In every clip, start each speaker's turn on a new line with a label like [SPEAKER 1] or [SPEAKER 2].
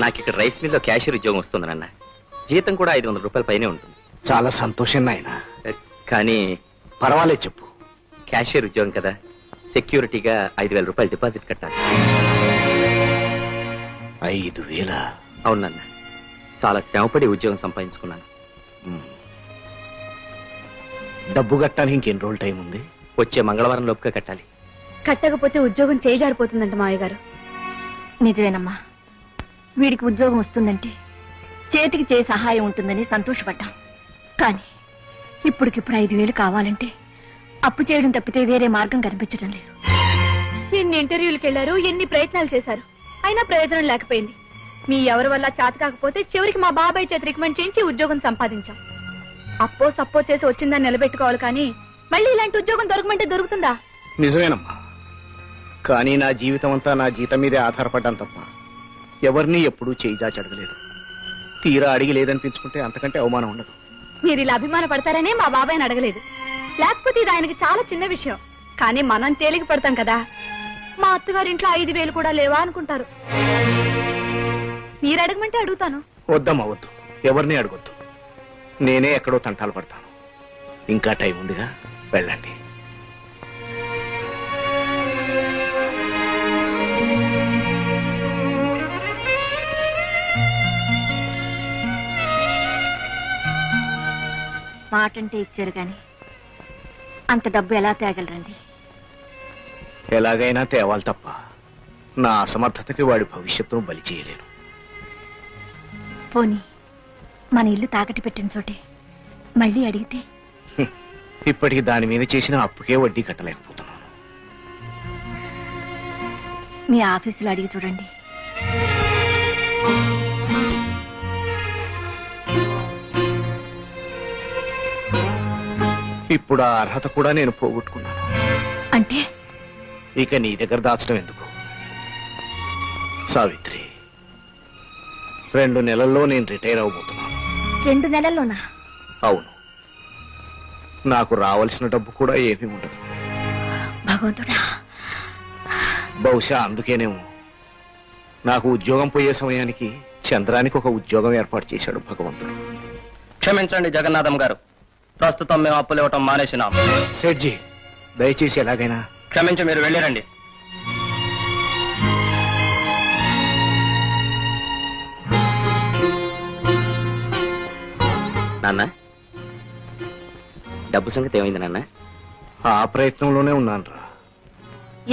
[SPEAKER 1] నాకు ఇక్కడ రైస్ మిల్లో క్యాషియర్ ఉద్యోగం వస్తుంది నాన్న. జీతం కూడా 500 రూపాయల పైనే ఉంటుంది.
[SPEAKER 2] చాలా సంతోషం నాయన.
[SPEAKER 1] కానీ
[SPEAKER 2] పర్వాలేదు చెప్పు.
[SPEAKER 1] క్యాషియర్ ఉద్యోగం కదా, సెక్యూరిటీగా 5,000 రూపాయలు డిపాజిట్ కట్టాలి.
[SPEAKER 2] 5,000?
[SPEAKER 1] అవును నాన్న, చాలా శ్రమపడి ఉద్యోగం సంపాదించుకున్నాను.
[SPEAKER 2] డబ్బు కట్టాలి. ఇంకెన్ని రోజులు టైం ఉంది?
[SPEAKER 1] వచ్చే మంగళవారం లోపుగా కట్టాలి.
[SPEAKER 3] కట్టకపోతే ఉద్యోగం చేజారిపోతుందంట మావయ్య గారు. నిజమేనమ్మా, వీడికి ఉద్యోగం వస్తుందంటే చేతికి చేయి సహాయం ఉంటుందని సంతోషపడ్డాం. కానీ ఇప్పటికిప్పుడు 5,000 కావాలంటే అప్పు చేయడం తప్పితే వేరే మార్గం కనిపించడం లేదు. ఎన్ని ఇంటర్వ్యూలకు వెళ్లారు, ఎన్ని ప్రయత్నాలు చేశారు, అయినా ప్రయోజనం లేకపోయింది. మీ ఎవరి వల్ల చేత కాకపోతే చివరికి మా బాబాయ్ చేతి రికమెండ్ చేయించి ఉద్యోగం సంపాదించాం. అప్పో సప్పో చేసి వచ్చిందని నిలబెట్టుకోవాలి, కానీ మళ్ళీ ఇలాంటి ఉద్యోగం దొరకమంటే దొరుకుతుందా?
[SPEAKER 2] నిజమేనమ్మా, కానీ నా జీవితం అంతా నా జీతం మీదే ఆధారపడ్డాను తప్ప ఎవరిని ఎప్పుడూ చేయి చాచి అడగలేదు. తీరా అడిగి లేదనిపించుకుంటే అంతకంటే అవమానం ఉండదు.
[SPEAKER 3] మీరు ఇలా అభిమాన పడతారనే మా బాబాయ్ని అడగలేదు. లేకపోతే ఇది ఆయనకి చాలా చిన్న విషయం. కానీ మనం తేలిక పడతాం కదా. మా అత్తగారింట్లో 5,000 కూడా లేవా అనుకుంటారు. మీరు అడగమంటే అడుగుతాను.
[SPEAKER 2] వద్దమ్మా వద్దు, ఎవరిని అడగొద్దు. నేనే ఎక్కడో తంటాలు పడతాను. ఇంకా టైం ఉందిగా, వెళ్ళండి.
[SPEAKER 3] మాటంటే ఇచ్చారు గాని అంత డబ్బు ఎలా తేగలరండి?
[SPEAKER 2] ఎలాగైనా తేవాలి తప్ప నా అసమర్థతకి వాడి భవిష్యత్తును బలి చేయలేను.
[SPEAKER 3] పోనీ మన ఇల్లు తాకట్టు పెట్టిన చోటే మళ్ళీ అడిగితే?
[SPEAKER 2] ఇప్పటికి దాని మీద చేసిన అప్పుకే వడ్డీ కట్టలేకపోతున్నాను.
[SPEAKER 3] మీ ఆఫీసులో అడిగి చూడండి.
[SPEAKER 2] ఇప్పుడు ఆ అర్హత కూడా నేను పోగొట్టుకున్నాను.
[SPEAKER 3] అంటే
[SPEAKER 2] ఇక నీ దగ్గర దాచడం ఎందుకు? సావిత్రి, 2 నెలల్లో నేను రిటైర్ అవబోతున్నాను.
[SPEAKER 3] 2 నెలల్లోనా?
[SPEAKER 2] అవును. నాకు రావాల్సిన డబ్బు కూడా ఏమీ ఉండదు.
[SPEAKER 3] భగవంతుడా.
[SPEAKER 2] బహుశా అందుకేనేమో నాకు ఉద్యోగం పోయే సమయానికి చంద్రానికి ఒక ఉద్యోగం ఏర్పాటు చేశాడు భగవంతుడు.
[SPEAKER 1] క్షమించండి జగన్నాథం గారు, ప్రస్తుతం మేము అప్పులు ఇవ్వటం మానేసినాం.
[SPEAKER 2] సేట్జీ, దయచేసి ఎలాగైనా
[SPEAKER 1] క్షమించి మీరు వెళ్ళిరండి. నాన్న, డబ్బు సంగతి ఏమైంది నాన్న?
[SPEAKER 2] ఆ ప్రయత్నంలోనే ఉన్నాను రా.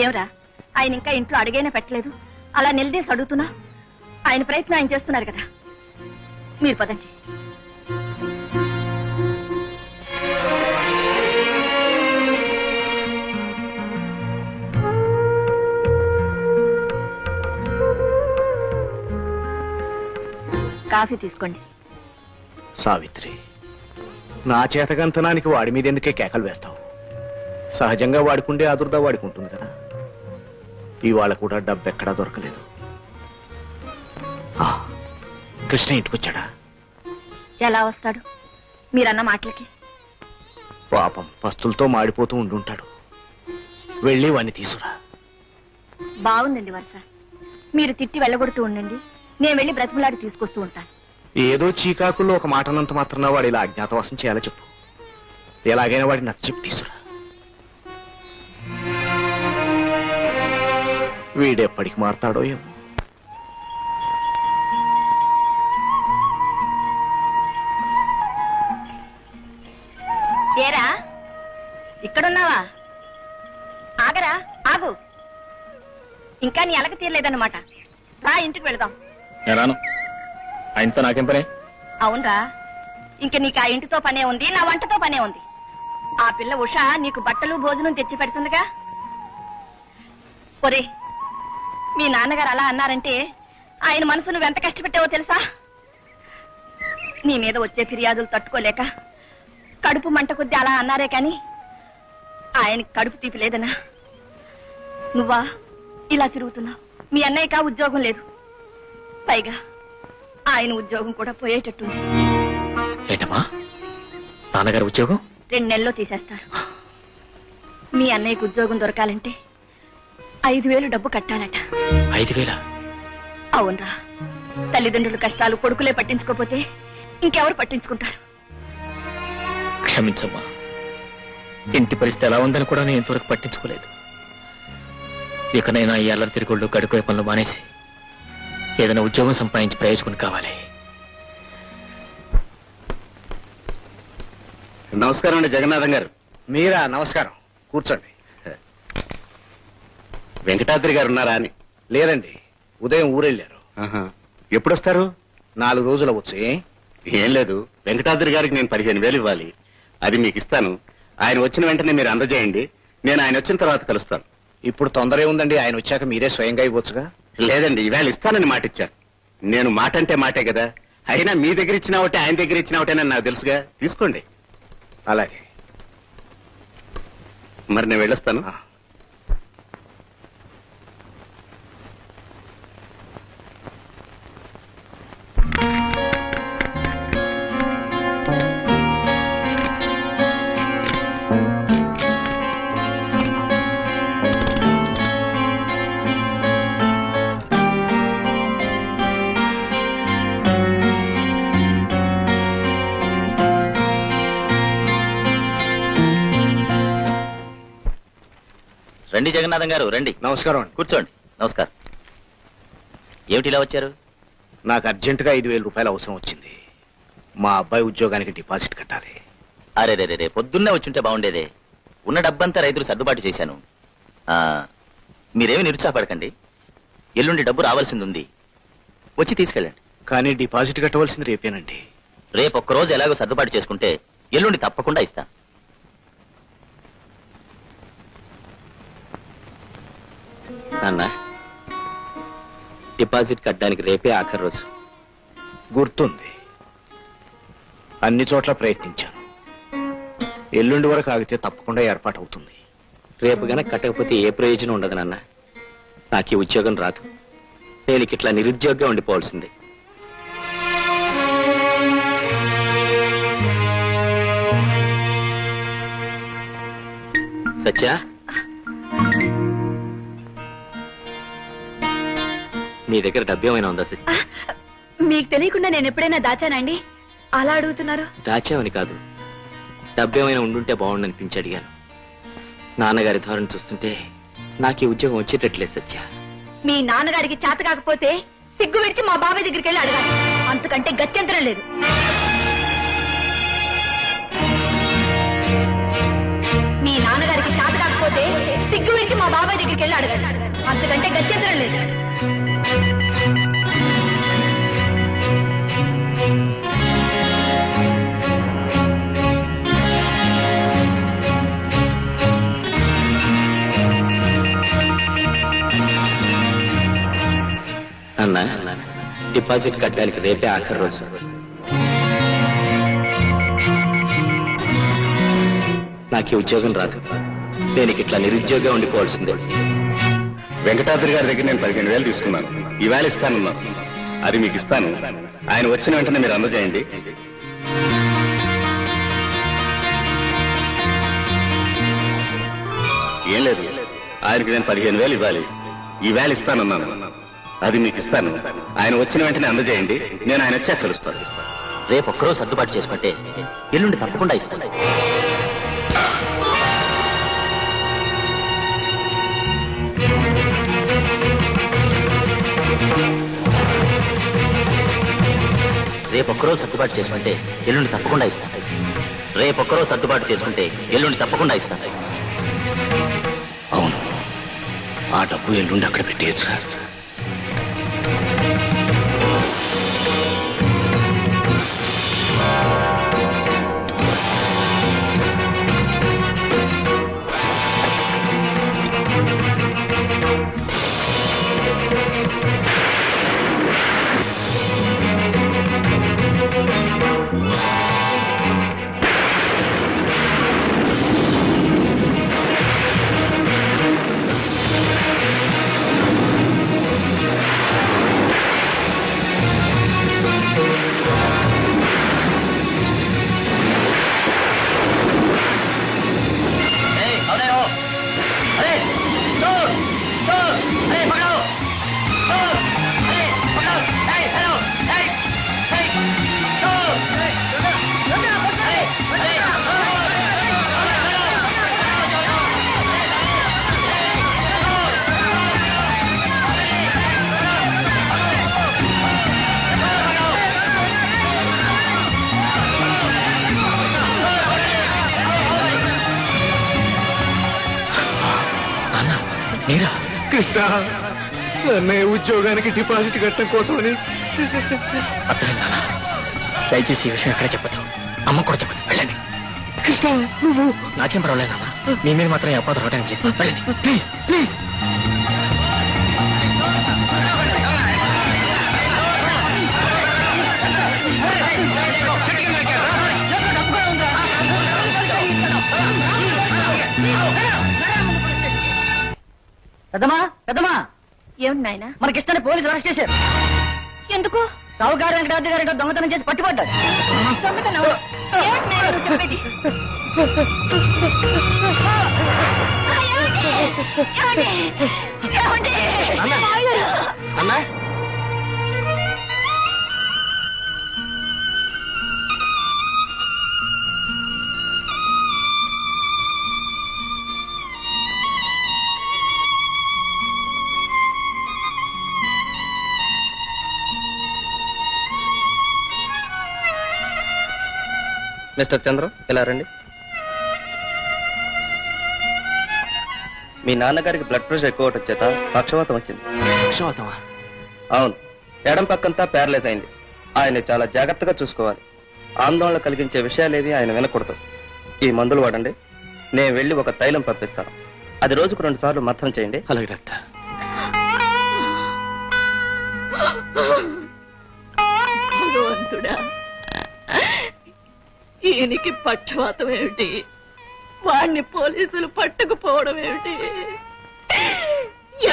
[SPEAKER 3] ఏమరా, ఆయన ఇంకా ఇంట్లో అడిగైనా పెట్టలేదు, అలా నిలదీసి అడుగుతున్నా? ఆయన ప్రయత్నం ఆయన చేస్తున్నారు కదా. మీరు పదండి. కాఫీ తీసుకోండి.
[SPEAKER 2] సావిత్రి, నా చేతకంతనానికి వాడి మీద ఎందుకే కేకలు వేస్తావు? సహజంగా వాడుకుండే ఆదుర్దా వాడుకుంటుంది కదా. ఇవాళ కూడా డబ్బు ఎక్కడా దొరకలేదు. కృష్ణ ఇంటికొచ్చాడా?
[SPEAKER 3] ఎలా వస్తాడు మీరన్న మాటలకి?
[SPEAKER 2] పాపం పస్తులతో మాడిపోతూ ఉండుంటాడు. వెళ్ళి వాణ్ణి తీసురా.
[SPEAKER 3] బాగుందండి వరుస. మీరు తిట్టి వెళ్ళగొడుతూ ఉండండి, నేను వెళ్ళి బ్రతిమలాడి తీసుకొస్తూ ఉంటాను.
[SPEAKER 2] ఏదో చీకాకుల్లో ఒక మాట అన్నంత మాత్రాన వాడు ఇలా అజ్ఞాతవాసం చేయాలో చెప్పు. ఎలాగైనా వాడిని నచ్చ చెప్పి తీసురా. వీడెప్పటికి మారతాడో ఏమో.
[SPEAKER 3] ఏరా, ఇక్కడున్నావా? ఆగరా, ఆగు. ఇంకా నీ అలక తీరలేదన్నమాట. రా, ఇంటికి వెళదాం.
[SPEAKER 1] రాను, ఆయనతో నాకేం పనే?
[SPEAKER 3] అవునరా, ఇంక నీకు ఆ ఇంటితో పనే ఉంది, నా వంటతో పనే ఉంది. ఆ పిల్ల ఉష నీకు బట్టలు భోజనం తెచ్చి పెడుతుందిగా. ఒరే, మీ నాన్నగారు అలా అన్నారంటే ఆయన మనసు నువ్వెంత కష్టపెట్టావో తెలుసా? నీ మీద వచ్చే ఫిర్యాదులు తట్టుకోలేక కడుపు మంట కొద్దీ అలా అన్నారే కాని ఆయనకి కడుపు తీపి లేదనా? నువ్వా ఇలా తిరుగుతున్నావు? మీ అన్నయ్యకా ఉద్యోగం లేదు, పైగా ఆయన ఉద్యోగం కూడా పోయేటట్టుంది.
[SPEAKER 1] ఏంటమ్మా, నాన్నగారు ఉద్యోగం
[SPEAKER 3] 2 నెలల్లో తీసేస్తారు. మీ అన్నయ్యకు ఉద్యోగం దొరకాలంటే 5,000 డబ్బు కట్టాలట.
[SPEAKER 1] 5,000?
[SPEAKER 3] అవునరా, తల్లిదండ్రుల కష్టాలు కొడుకులే పట్టించుకోపోతే ఇంకెవరు పట్టించుకుంటారు?
[SPEAKER 4] క్షమించమ్మా, ఇంటి పరిస్థితి ఎలా ఉందని కూడా నేను ఇంతవరకు పట్టించుకోలేదు. ఇకనైనా ఈ అల్లరి తిరుగుళ్ళు గడిపోయే పనులు మానేసి ఏదైనా ఉద్యోగం సంపాదించి ప్రయోజకుని కావాలి.
[SPEAKER 2] నమస్కారం అండి జగన్నాథం గారు. మీరా? నమస్కారం, కూర్చోండి. వెంకటాద్రి గారు ఉన్నారా అని? లేదండి, ఉదయం ఊరెళ్ళారు. ఎప్పుడు వస్తారు? 4 రోజులు అవ్వచ్చు. ఏం లేదు, వెంకటాద్రి గారికి నేను 15,000 ఇవ్వాలి. అది మీకు ఇస్తాను. ఆయన వచ్చిన వెంటనే మీరు అందజేయండి. నేను ఆయన వచ్చిన తర్వాత కలుస్తాను. ఇప్పుడు తొందర ఉందండి, ఆయన వచ్చాక మీరే స్వయంగా ఇవ్వచ్చుగా. లేదండి, ఈవేళ ఇస్తానని మాట ఇచ్చాను. నేను మాట అంటే మాటే కదా. అయినా మీ దగ్గర ఇచ్చినా ఒకటే, ఆయన దగ్గర ఇచ్చినా ఒకటేనని నాకు తెలుసుగా. తీసుకోండి. అలాగే, మరి నేను వెళ్ళొస్తాను.
[SPEAKER 1] రండి జగన్నాథం గారు, రండి.
[SPEAKER 2] నమస్కారం అండి.
[SPEAKER 1] కూర్చోండి. నమస్కారం. ఏమిటి ఇలా వచ్చారు?
[SPEAKER 2] నాకు అర్జెంటుగా 5,000 రూపాయలు అవసరం వచ్చింది. మా అబ్బాయి ఉద్యోగానికి డిపాజిట్ కట్టాలి.
[SPEAKER 1] అరే రే రే, పొద్దున్నే వచ్చుంటే బాగుండేదే. ఉన్న డబ్బంతా రైతులు సర్దుబాటు చేశాను. మీరేమి నిరుత్సాహపడకండి. ఎల్లుండి డబ్బు రావాల్సింది ఉంది, వచ్చి తీసుకెళ్ళండి.
[SPEAKER 2] కానీ డిపాజిట్ కట్టవలసింది రేపేనండి.
[SPEAKER 1] రేపు ఒక్కరోజు ఎలాగో సర్దుబాటు చేసుకుంటే ఎల్లుండి తప్పకుండా ఇస్తాను. నాన్న, డిపాజిట్ కట్టడానికి రేపే ఆఖరి రోజు.
[SPEAKER 2] గుర్తుంది, అన్ని చోట్ల ప్రయత్నించాను. ఎల్లుండి వరకు ఆగితే తప్పకుండా ఏర్పాటు అవుతుంది.
[SPEAKER 1] రేపు గనక కట్టకపోతే ఏ ప్రయోజనం ఉండదు నాన్న. నాకు ఈ ఉద్యోగం రాదు. నేను ఇట్లా నిరుద్యోగంగా ఉండిపోవాల్సిందే. సత్య, నీ దగ్గర డబ్బు ఏమైనా ఉందా సత్య?
[SPEAKER 3] మీకు తెలియకుండా నేను ఎప్పుడైనా దాచానండి? అలా అడుగుతున్నారు.
[SPEAKER 1] దాచావని కాదు, డబ్బు ఏమైనా ఉండుంటే బాగుండనిపించి అడిగాను. నాన్నగారి ధోరణి చూస్తుంటే నాకు ఈ ఉద్యోగం వచ్చేటట్లేదు సత్య.
[SPEAKER 3] మీ నాన్నగారికి చేత కాకపోతే సిగ్గు విడిచి మా బాబాయ్ దగ్గరికి వెళ్ళి అడగాలి. అంతకంటే గత్యంతరం లేదు. మీ నాన్నగారికి చేత కాకపోతే సిగ్గు విడిచి మా బాబాయ్ దగ్గరికి వెళ్ళి అడగాలి. అంతకంటే గత్యంతరం లేదు.
[SPEAKER 1] అన్న, డిపాజిట్ కట్టడానికి రేపే ఆఖరి రోజు. నాకు ఈ ఉద్యోగం రాదు. నేను ఇట్లా నిరుద్యోగంగా ఉండిపోవాల్సిందే.
[SPEAKER 2] వెంకటాద్రి గారి దగ్గర నేను 15,000 తీసుకున్నాను. ఈవేళ ఇస్తానన్నాను. అది మీకు ఇస్తాను. ఆయన వచ్చిన వెంటనే మీరు అందజేయండి. ఏం లేదు, ఆయనకి నేను 15,000 ఇవ్వాలి. ఈవేళ ఇస్తానన్నాను. అది మీకు ఇస్తాను. ఆయన వచ్చిన వెంటనే అందజేయండి. నేను ఆయన వచ్చాక కలుస్తాను.
[SPEAKER 1] రేపు ఒక్కరోజు సర్దుబాటు చేసుకుంటే ఎల్లుండి తప్పకుండా ఇస్తాను. రేపు ఒక్కరోజు సర్దుబాటు చేసుకుంటే ఎల్లుండి తప్పకుండా ఇస్తాను. రేపు ఒక్కరోజు సర్దుబాటు చేసుకుంటే ఎల్లుండి తప్పకుండా ఇస్తాను.
[SPEAKER 2] అవును, ఆ డబ్బు ఎల్లుండి అక్కడ పెట్టేయచ్చుగా. కృష్ణ, అన్నయ్య ఉద్యోగానికి డిపాజిట్ కట్టడం కోసమని.
[SPEAKER 4] అర్థమైందా? దయచేసి ఈ విషయం ఎక్కడ చెప్పదు, అమ్మ కూడా చెప్పదు. వెళ్ళండి.
[SPEAKER 2] కృష్ణ, నువ్వు
[SPEAKER 4] నాకేం పర్వాలేదు నాన్న, మీ మీద మాత్రం అపాధ రావడానికి లేదు. వెళ్ళండి ప్లీజ్ ప్లీజ్.
[SPEAKER 5] పెద్దమా పెద్దమా,
[SPEAKER 3] ఏమిటి నాయనా?
[SPEAKER 5] మనకిష్టని పోలీసులు అరెస్ట్ చేశారు.
[SPEAKER 3] ఎందుకు
[SPEAKER 5] సావుకారు వెంకటాద్రి గారు దొంగతనం చేసి పట్టుబడ్డాడు.
[SPEAKER 3] దొంగతనం? ఏమిటి నాయనా నువ్వు చెప్పేది? ఏమండి? మావయ్య గారు!
[SPEAKER 1] అన్నా
[SPEAKER 6] మిస్టర్ చంద్ర, ఇలా రండి. మీ నాన్నగారికి బ్లడ్ ప్రెషర్ ఎక్కువ అవటం చేత పక్షవాతం వచ్చింది.
[SPEAKER 1] పక్షవాతమా?
[SPEAKER 6] అవును, ఎడం పక్కంతా ప్యారలైజ్ అయింది. ఆయన చాలా జాగ్రత్తగా చూసుకోవాలి. ఆందోళన కలిగించే విషయాలేవి ఆయన వినకూడదు. ఈ మందులు వాడండి. నేను వెళ్ళి ఒక తైలం పంపిస్తాను. అది రోజుకు 2 సార్లు మర్థనం చేయండి.
[SPEAKER 1] అలాగే డాక్టర్.
[SPEAKER 7] భగవంతుడా, ఈయనకి పక్షవాతం ఏమిటి? వాడిని పోలీసులు పట్టుకుపోవడం ఏమిటి?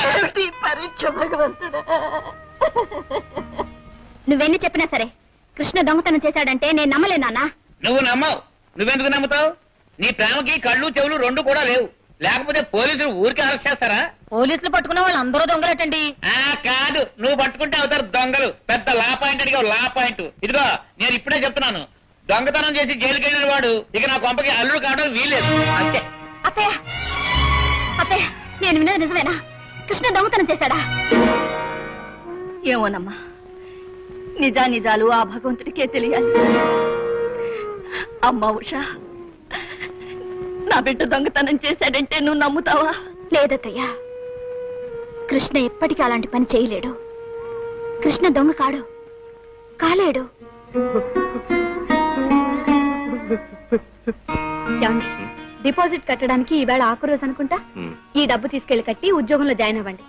[SPEAKER 7] ఏమిటి పరీక్ష భగవంతుడా?
[SPEAKER 3] నువ్వెన్ని చెప్పినా సరే కృష్ణ దొంగతనం చేశాడంటే నేను నమ్మలేనా?
[SPEAKER 8] నువ్వు నమ్మవు. నువ్వెందుకు నమ్ముతావు? నీ ప్రేమకి కళ్ళు చెవులు 2 కూడా లేవు. లేకపోతే పోలీసులు ఊరికి అరెస్ట్ చేస్తారా?
[SPEAKER 5] పోలీసులు పట్టుకున్న వాళ్ళు అందరూ దొంగలటండి.
[SPEAKER 8] కాదు, నువ్వు పట్టుకుంటే అవుతారు దొంగలు. పెద్ద లా పాయింట్ అడిగావు, లా పాయింట్. ఇదిగో నేను ఇప్పుడే చెప్తున్నాను, దొంగతనం చేసి జైలుకి వెళ్ళిన వాడు ఇక నా కొంపకి అల్లుడు కావడం వీల్లేదు. అంతే.
[SPEAKER 3] అత్తయ్య అత్తయ్య, నేను విన్నది నిజమేనా? కృష్ణ దొంగతనం చేశాడా?
[SPEAKER 7] ఏమోనమ్మా, నిజానిజాలు ఆ భగవంతుడికే తెలియాలి. అమ్మా ఉషా, నా బిడ్డ దొంగతనం చేశాడంటే నువ్వు నమ్ముతావా?
[SPEAKER 3] లేదత్తయ్య, కృష్ణ ఎప్పటికీ అలాంటి పని చేయలేడు. కృష్ణ దొంగ కాడు, కాలేడు. ఏమండి, డిపాజిట్ కట్టడానికి ఈవేళ ఆఖరు రోజు అనుకుంటా. ఈ డబ్బు తీసుకెళ్లి కట్టి ఉద్యోగంలో జాయిన్ అవ్వండి.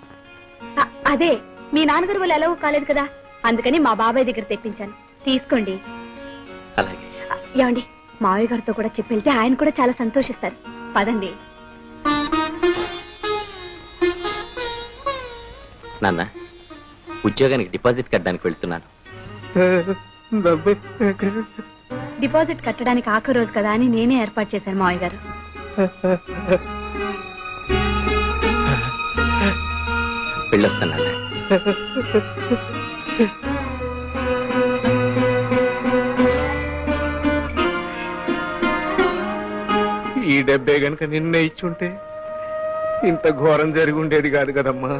[SPEAKER 3] అదే మీ నాన్నగారు వాళ్ళు ఎలాగో కాలేదు కదా, అందుకని మా బాబాయ్ దగ్గర తెప్పించాను. తీసుకోండి.
[SPEAKER 1] అలాగే.
[SPEAKER 3] ఏమండి, మావయ్య గారితో కూడా చెప్పి వెళ్తే ఆయన కూడా చాలా సంతోషిస్తారు. పదండి.
[SPEAKER 1] నాన్న, ఉద్యోగానికి డిపాజిట్ కట్టడానికి వెళ్తున్నాను.
[SPEAKER 3] డిపాజిట్ కట్టడానికి ఆఖరు రోజు కదా అని నేనే ఏర్పాటు చేశాను మావయ్య గారు.
[SPEAKER 1] వెళ్ళొస్తాను నాన్న.
[SPEAKER 2] ఈ డబ్బే గనక నిన్నే ఇచ్చుంటే ఇంత ఘోరం జరిగి ఉండేది కాదు కదమ్మా.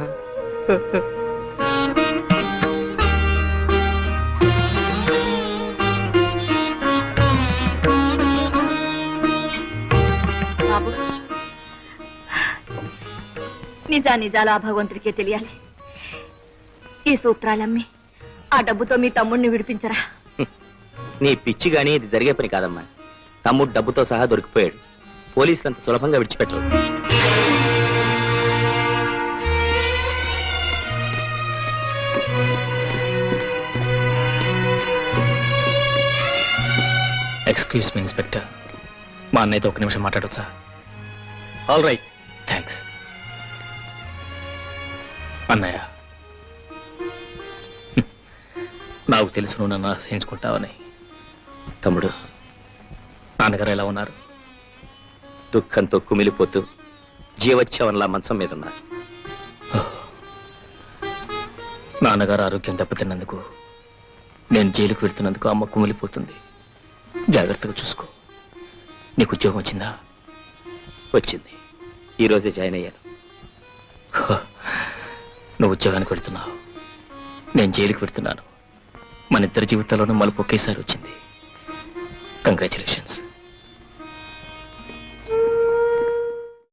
[SPEAKER 7] బాబు, నిజానిజాలు ఆ భగవంతుడికే తెలియాలి. ఈ సూత్రాలమ్మి ఆ డబ్బుతో మీ తమ్ముడిని విడిపించరా?
[SPEAKER 1] నీ పిచ్చి గాని ఇది జరిగే పని కాదమ్మా. తమ్ముడు డబ్బుతో సహా దొరికిపోయాడు. పోలీసులు అంత సులభంగా విడిచిపెట్టరు.
[SPEAKER 4] ఎక్స్క్యూజ్ మీ ఇన్స్పెక్టర్, మా అన్నయ్యతో 1 నిమిషం మాట్లాడొచ్చా?
[SPEAKER 1] All right.
[SPEAKER 4] థ్యాంక్స్. అన్నయ్య, నాకు తెలుసు నువ్వు నన్ను ఆశ్రయించుకుంటావని.
[SPEAKER 1] తమ్ముడు,
[SPEAKER 4] నాన్నగారు ఎలా ఉన్నారు?
[SPEAKER 1] దుఃఖంతో కుమిలిపోతూ జీవోత్సవంలా మంచం మీద ఉన్నారు.
[SPEAKER 4] నాన్నగారు ఆరోగ్యం దెబ్బతిన్నందుకు, నేను జైలుకు వెళ్తున్నందుకు అమ్మ కుమిలిపోతుంది. జాగ్రత్తగా చూసుకో. నీకు ఉద్యోగం వచ్చిందా?
[SPEAKER 1] వచ్చింది. ఈ రోజే జాయిన్ అయ్యాను.
[SPEAKER 4] నువ్వు ఉద్యోగానికి వెళ్తున్నావు, నేను జైలుకి వెళ్తున్నాను. మన ఇద్దరి జీవితాల్లోనూ మలుపు ఒకేసారి వచ్చింది. కంగ్రాచులేషన్స్.